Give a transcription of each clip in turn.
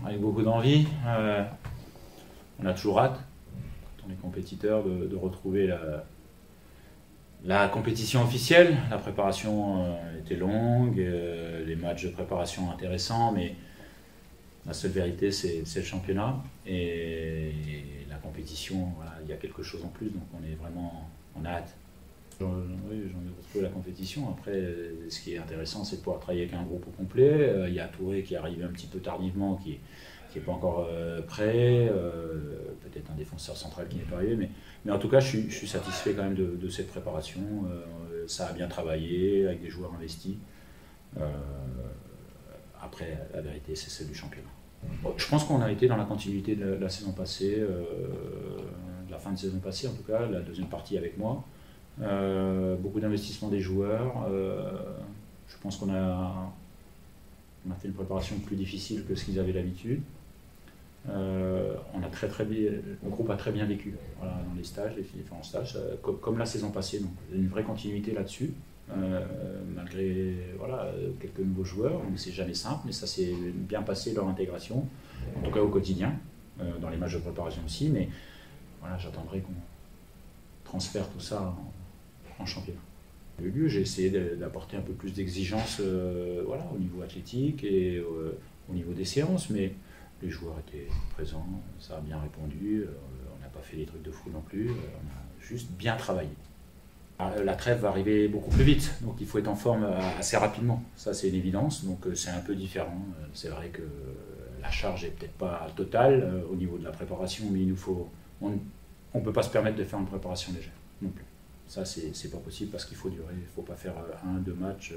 avec beaucoup d'envie. On a toujours hâte, quand on est compétiteur, de retrouver la compétition officielle. La préparation était longue, les matchs de préparation intéressants, mais la seule vérité, c'est le championnat. Et la compétition, voilà, il y a quelque chose en plus, donc on a hâte. Oui, j'ai envie de retrouver la compétition. Après, ce qui est intéressant, c'est de pouvoir travailler avec un groupe au complet. Il y a Touré qui est arrivé un petit peu tardivement, qui n'est pas encore prêt. Peut-être un défenseur central qui n'est pas arrivé. Mais en tout cas, je suis satisfait quand même de cette préparation. Ça a bien travaillé, avec des joueurs investis. Après, la vérité, c'est celle du championnat. Bon, je pense qu'on a été dans la continuité de la saison passée, de la fin de saison passée en tout cas, la deuxième partie avec moi. Beaucoup d'investissement des joueurs. Je pense qu'on a fait une préparation plus difficile que ce qu'ils avaient l'habitude. Le groupe a très bien vécu, voilà, dans les stages, les différents stages, comme la saison passée. Donc, une vraie continuité là-dessus. Malgré voilà, quelques nouveaux joueurs, c'est jamais simple, mais ça s'est bien passé leur intégration, en tout cas au quotidien, dans les matchs de préparation aussi. Mais voilà, j'attendrai qu'on transfère tout ça en championnat. Au lieu, j'ai essayé d'apporter un peu plus d'exigence voilà, au niveau athlétique et au niveau des séances, mais les joueurs étaient présents, ça a bien répondu, on n'a pas fait des trucs de fou non plus, on a juste bien travaillé. La trêve va arriver beaucoup plus vite, donc il faut être en forme assez rapidement, ça c'est une évidence, donc c'est un peu différent. C'est vrai que la charge est peut-être pas totale au niveau de la préparation, mais on ne peut pas se permettre de faire une préparation légère non plus. Ça c'est pas possible parce qu'il faut durer, il ne faut pas faire 1-2 matchs,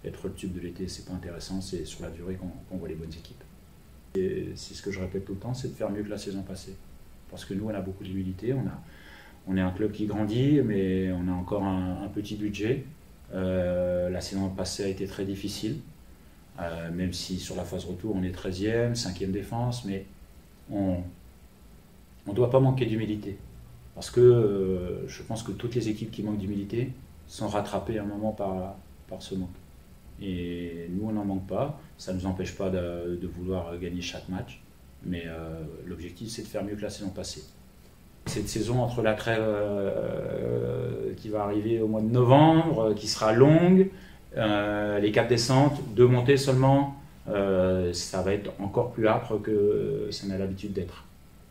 être le tube de l'été, c'est pas intéressant, c'est sur la durée qu'on voit les bonnes équipes. Et c'est ce que je répète tout le temps, c'est de faire mieux que la saison passée, parce que nous on a beaucoup d'humilité, on est un club qui grandit, mais on a encore un petit budget. La saison passée a été très difficile, même si sur la phase retour on est 13e, 5e défense, mais on ne doit pas manquer d'humilité. Parce que je pense que toutes les équipes qui manquent d'humilité sont rattrapées à un moment par ce manque. Et nous on n'en manque pas, ça ne nous empêche pas de vouloir gagner chaque match, mais l'objectif c'est de faire mieux que la saison passée. Cette saison entre la trêve qui va arriver au mois de novembre, qui sera longue, les 4 descentes, 2 montées seulement, ça va être encore plus âpre que ça n'a l'habitude d'être.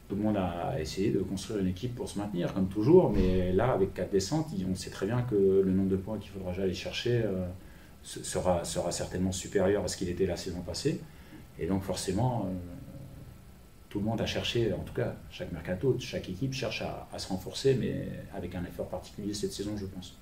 Tout le monde a essayé de construire une équipe pour se maintenir, comme toujours, mais là, avec 4 descentes, on sait très bien que le nombre de points qu'il faudra aller chercher sera certainement supérieur à ce qu'il était la saison passée. Et donc forcément, tout le monde a cherché, en tout cas, chaque mercato, chaque équipe cherche à se renforcer, mais avec un effort particulier cette saison, je pense.